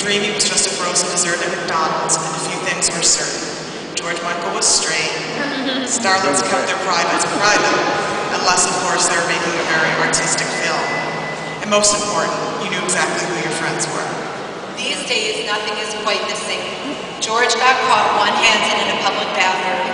dream he was just a frozen dessert at McDonald's, and a few things were certain. George Michael was straight. Starlets kept their privates private, unless, of course, they were making a very artistic film. And most important, you knew exactly who your friends were. These days, nothing is quite the same. George got caught one-handed in a public bathroom.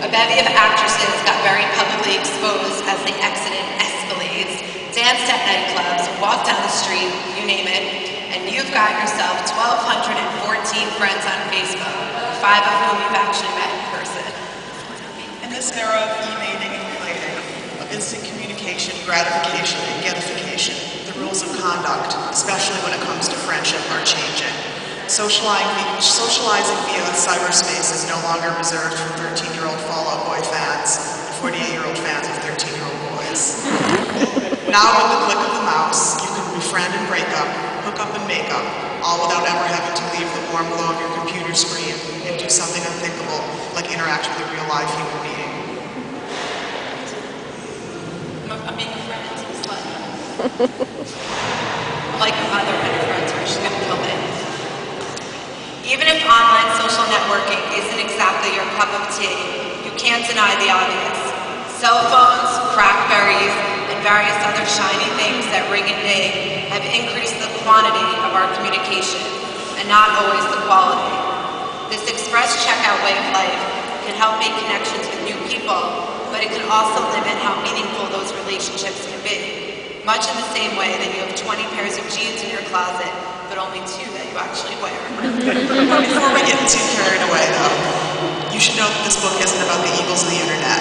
A bevy of actresses got very publicly exposed as they exited Escalades, danced at nightclubs, walked down the street, you name it, and you've got yourself 1,214 friends on Facebook, 5 of whom you've actually met in person. In this era of e-mating and relating, of instant communication, gratification, and getification, the rules of conduct, especially when it comes to friendship, are changing. Socializing via cyberspace is no longer reserved for 13-year-old Fall Out Boy fans and 48-year-old fans of 13-year-old boys. Now, with the click of the mouse, you can befriend and break up, hook up and make up, all without ever having to leave the warm glow of your computer screen and do something unthinkable, like interact with a real live human being. I'm being a friend, it's like a mother and a friend, or she's going to kill me. Even if online social networking isn't exactly your cup of tea, you can't deny the obvious. Cell phones, Crackberries, and various other shiny things that ring and ding have increased the quantity of our communication, and not always the quality. This express checkout way of life can help make connections with new people, but it can also limit how meaningful those relationships can be. Much in the same way that you have 20 pairs of jeans in your closet, but only 2 that you actually wear. Before we get too carried away, though, you should know that this book isn't about the evils of the internet.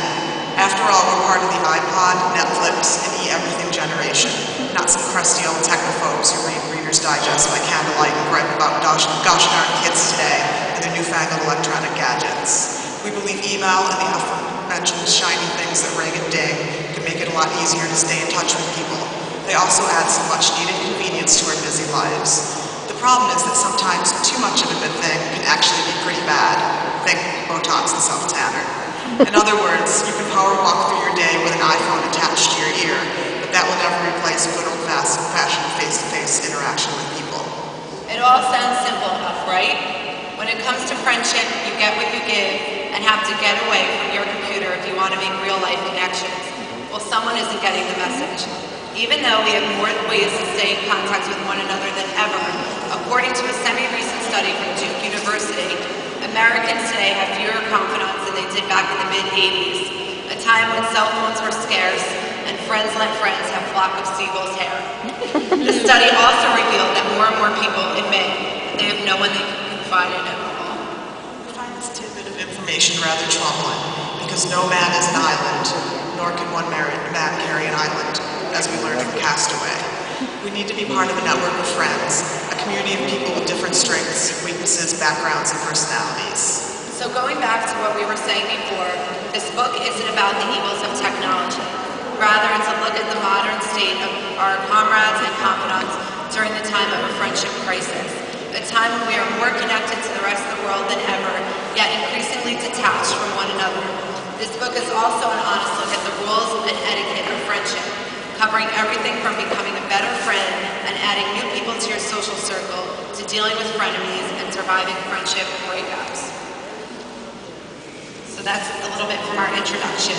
After all, we're part of the iPod, Netflix, and e-everything generation, not some crusty old technophobes who read Reader's Digest by candlelight and gripe about gosh darn kids today and their newfangled electronic gadgets. We believe email and the aforementioned shiny things that ring and ding can make it a lot easier to stay in touch with people. They also add some much-needed convenience to our busy lives. The problem is that sometimes too much of a good thing can actually be pretty bad. Think Botox and self-tanner. In other words, you can power walk through your day with an iPhone attached to your ear, but that will never replace good old-fashioned face-to-face interaction with people. It all sounds simple enough, right? When it comes to friendship, you get what you give and have to get away from your computer if you want to make real-life connections. Well, someone isn't getting the message. Even though we have more ways to stay in contact with one another than ever, according to a semi-recent study from Duke University, Americans today have fewer confidants than they did back in the mid-'80s, a time when cell phones were scarce and friends let friends have a flock of seagulls' hair. The study also revealed that more and more people admit they have no one they can confide in at all. I find this tidbit of information rather troubling, because no man is an island, nor can one man carry an island, as we learned from Castaway. We need to be part of a network of friends, a community of people with different strengths, weaknesses, backgrounds, and personalities. So going back to what we were saying before, this book isn't about the evils of technology. Rather, it's a look at the modern state of our comrades and confidants during the time of a friendship crisis, a time when we are more connected to the rest of the world than ever, yet increasingly detached from one another. This book is also an honest look at the rules and etiquette of friendship, covering everything from becoming a better friend and adding new people to your social circle to dealing with frenemies and surviving friendship breakups. So that's a little bit from our introduction.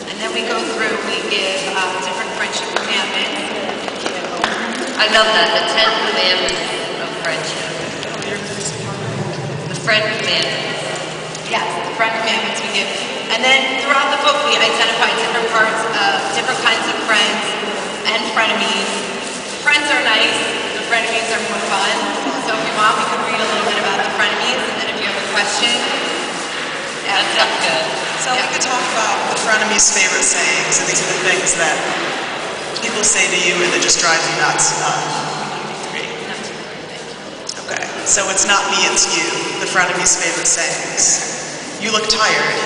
And then we go through, we give different friendship commandments. I love that, the 10 commandments of friendship. The friend commandments. Yes, the friend commandments we give. And then throughout the book, we identify different parts of different kinds of friends and frenemies. Friends are nice, the frenemies are more fun. So if you want, we could read a little bit about the frenemies, and then if you have a question, That sounds good. So we could talk about the frenemies' favorite sayings, and these are the things that people say to you and that just drive you nuts. Okay, so it's not me, it's you, the frenemies' favorite sayings. You look tired.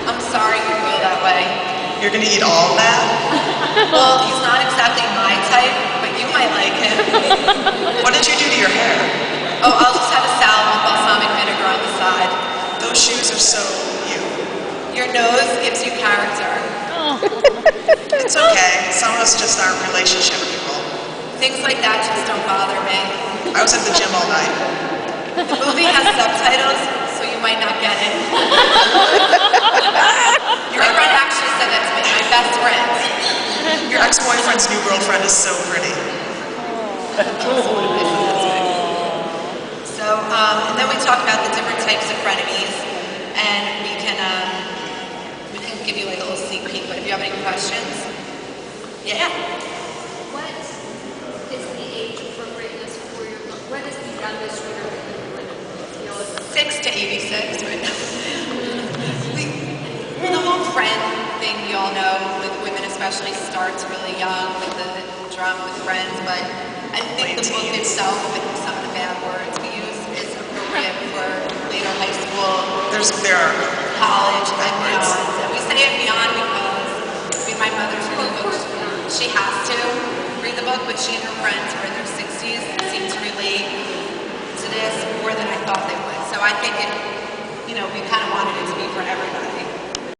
I'm sorry you feel that way. You're gonna eat all of that? Well, he's not exactly my type, but you might like him. What did you do to your hair? Oh, I'll just have a salad with balsamic vinegar on the side. Those shoes are so you. Your nose gives you character. It's okay. Some of us just aren't relationship people. Things like that just don't bother me. I was at the gym all night. The movie has subtitles, so you might not get it. My friend actually said that to me, my best friend. Your ex-boyfriend's new girlfriend is so pretty. So, and then we talk about the different types of frenemies, and we can give you like a little sneak peek, but if you have any questions, yeah. What is the age appropriateness for your book? What is the youngest reader that you would feel is 6 to 86 right now. The whole friend thing, you all know, with women especially, starts really young with the drama with friends, but I think the book itself, with some of the bad words we use, is appropriate for later high school, There are college, and beyond. And we say it beyond because my mother's reading the book. She has to read the book, but she and her friends who are in their 60s seem to relate to this more than I thought they would. So I think we kind of wanted it to be for everybody.